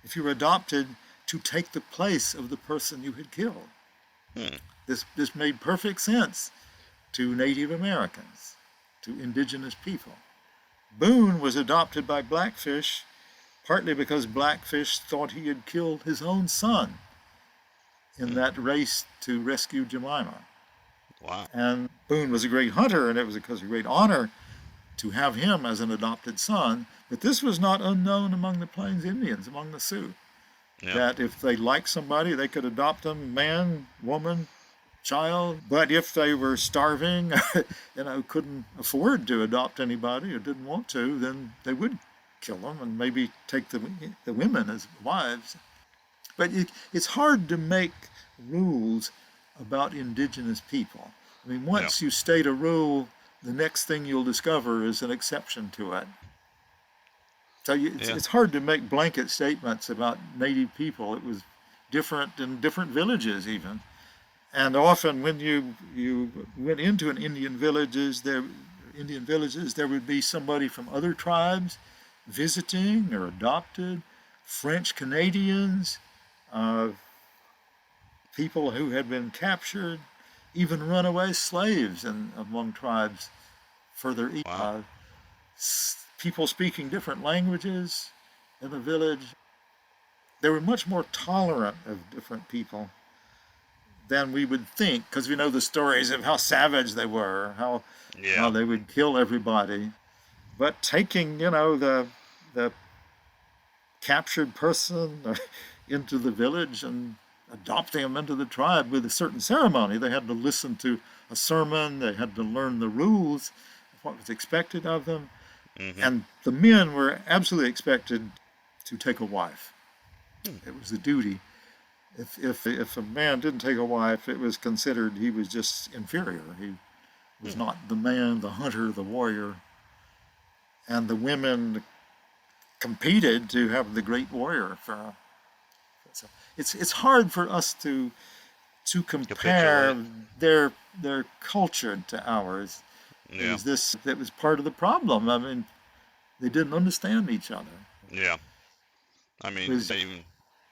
if you were adopted, to take the place of the person you had killed. Hmm. This made perfect sense to Native Americans, to indigenous people. Boone was adopted by Blackfish partly because Blackfish thought he had killed his own son in Hmm. that race to rescue Jemima. Wow. And Boone was a great hunter, and it was because of great honor to have him as an adopted son. But this was not unknown among the Plains Indians, among the Sioux, Yeah. that if they liked somebody, they could adopt them, man, woman, child. But if they were starving, couldn't afford to adopt anybody or didn't want to, then they would kill them and maybe take the women as wives. But it's hard to make rules about indigenous people. I mean, Yeah. once you state a rule, the next thing you'll discover is an exception to it. So Yeah. it's hard to make blanket statements about Native people. It was different in different villages, even. And often, when you went into an Indian villages, there would be somebody from other tribes visiting or adopted, French Canadians, uh, people who had been captured, even runaway slaves among tribes further east. Wow. People speaking different languages in the village. They were much more tolerant of different people than we would think, because we know the stories of how savage they were, how Yeah. they would kill everybody. But taking, the captured person into the village and adopting them into the tribe with a certain ceremony. They had to listen to a sermon, they had to learn the rules of what was expected of them, Hmm. and the men were absolutely expected to take a wife. Hmm. It was a duty. If a man didn't take a wife, it was considered he was just inferior. He was Hmm. not the man, the hunter, the warrior. And the women competed to have the great warrior. So it's hard for us to compare Capitulate. their culture to ours. It Yeah. was this that was part of the problem. I mean, they didn't understand each other. Yeah. I It mean, was,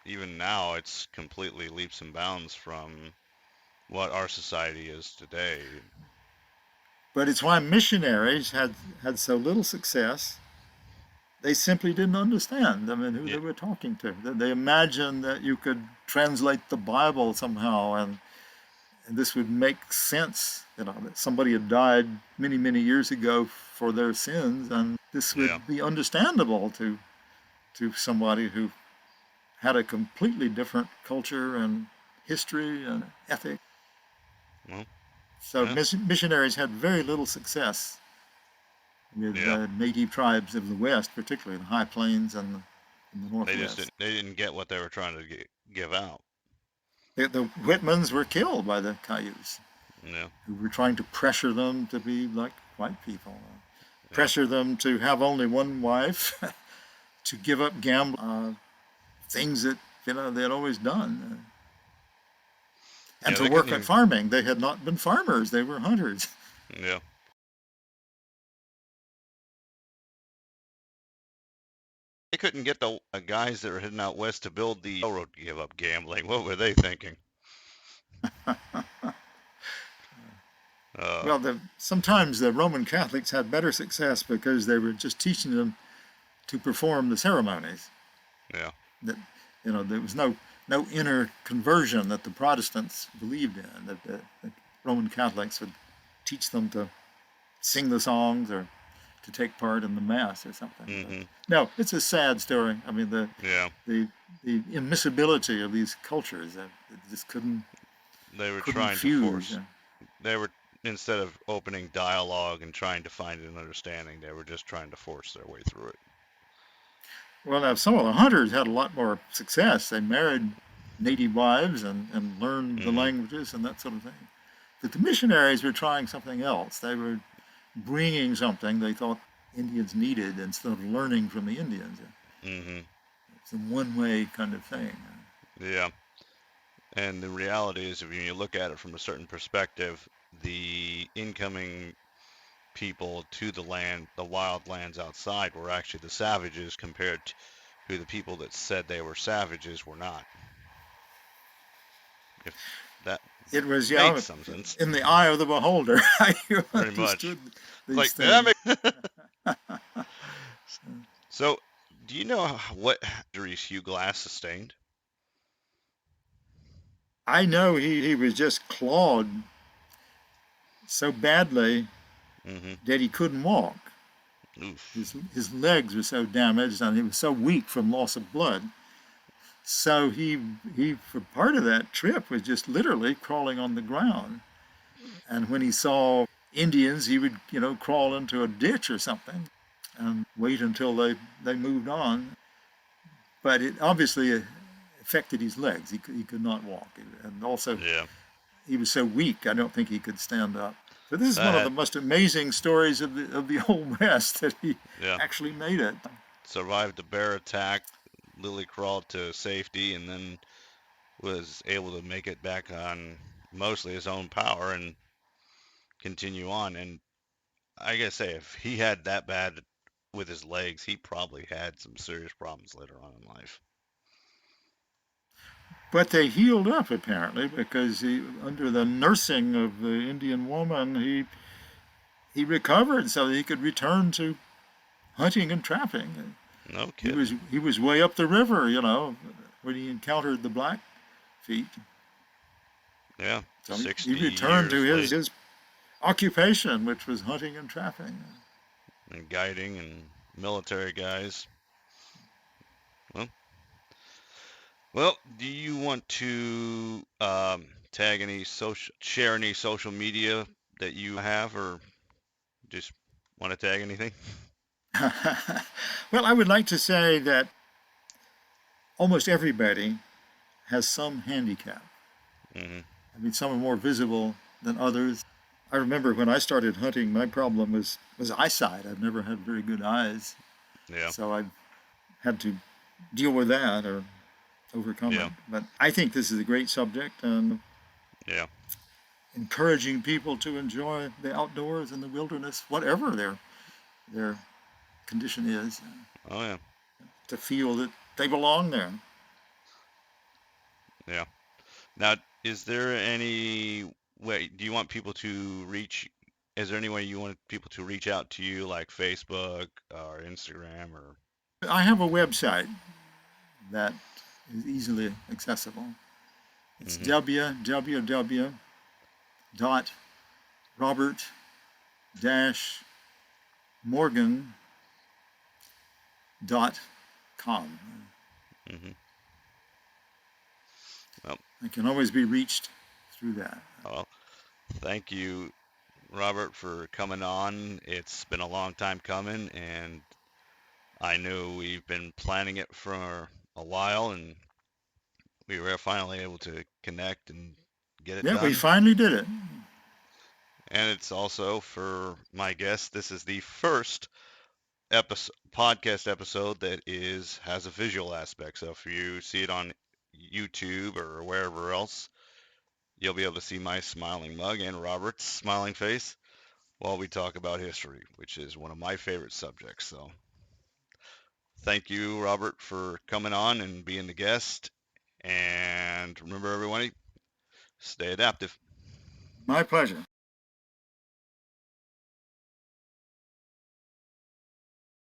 even now, it's completely leaps and bounds from what our society is today. but it's why missionaries had so little success. They simply didn't understand. I mean, who Yeah. they were talking to. They imagined that you could translate the Bible somehow, and this would make sense. That somebody had died many, many years ago for their sins, and this Yeah. would be understandable to somebody who had a completely different culture and history and ethic. Well. So Yeah. missionaries had very little success with Yeah. native tribes of the West, particularly the High Plains and the They just Northwest. didn't. They didn't get what they were trying to give out. The Whitmans were killed by the Cayuse, Yeah. who were trying to pressure them to be like white people, Yeah. pressure them to have only one wife, to give up gambling, things that they had always done, and Yeah. to They couldn't work at even. farming. They had not been farmers; they were hunters. Yeah. They couldn't get the guys that were heading out west to build the railroad to give up gambling. What were they thinking? Uh. Well, sometimes the Roman Catholics had better success because they were just teaching them to perform the ceremonies. Yeah. That there was no inner conversion that the Protestants believed in. That the Roman Catholics would teach them to sing the songs or to take part in the mass or something. But Hmm. no, it's a sad story. I mean, Yeah. the the immiscibility of these cultures, it just They were couldn't trying to fuse. force. They were, instead of opening dialogue and trying to find an understanding, they were just trying to force their way through it. Well, now some of the hunters had a lot more success. They married native wives and learn the Mm-hmm. languages and that sort of thing. But the missionaries were trying something else. They were bringing something they thought Indians needed instead of learning from the Indians. Mm-hmm. It's a one-way kind of thing. Yeah. And the reality is, if you look at it from a certain perspective, the incoming people to the land, the wild lands outside, were actually the savages compared to who the people that said they were savages were not. If that It was, makes some sense, in the eye of the beholder how you pretty much. understood these Like, that things. makes. So, do you know what injuries Hugh Glass sustained? I know he was just clawed so badly Mm-hmm. that he couldn't walk. Oof. His legs were so damaged and he was so weak from loss of blood. So he for part of that trip was just literally crawling on the ground. And when he saw Indians, he would crawl into a ditch or something and wait until they moved on. But it obviously affected his legs. He could not walk, and also Yeah. he was so weak. I don't think he could stand up. So this is That one of the had. most amazing stories of the Old West that he Yeah. actually made it. Survived the bear attack. Lily crawled to safety, and then was able to make it back on mostly his own power and continue on. And I gotta say, if he had that bad with his legs, he probably had some serious problems later on in life. But they healed up apparently because under the nursing of the Indian woman, he recovered so that he could return to hunting and trapping. No He kidding. was he was way up the river, when he encountered the Blackfeet. Yeah, So he 60 returned to years late, his occupation, which was hunting and trapping. and guiding and military guys. Well, well, do you want to tag any share any social media that you have, or just want to tag anything? Well, I would like to say that almost everybody has some handicap. Mm-hmm. I mean, some are more visible than others. I remember when I started hunting, my problem was eyesight. I've never had very good eyes, Yeah, so I had to deal with that or overcome it. yeah, But I think this is a great subject, and yeah, encouraging people to enjoy the outdoors and the wilderness, whatever their condition is, oh yeah, to feel that they belong there. yeah. Now, is there any way, do you want people to reach, is there any way you want people to reach out to you, like Facebook or Instagram or? I have a website that is easily accessible. It's Mm-hmm. www.robert-morgan.com. Mm-hmm. Well, I can always be reached through that. well, thank you, Robert, for coming on. It's been a long time coming, and I know we've been planning it for a while, and we were finally able to connect and get it Yeah, we done. finally did it. And it's also for my guest, this is the first podcast episode that is has a visual aspect. So if you see it on YouTube or wherever else, you'll be able to see my smiling mug and Robert's smiling face while we talk about history, which is one of my favorite subjects. So thank you, Robert, for coming on and being the guest. And remember, everybody, stay adaptive. My pleasure.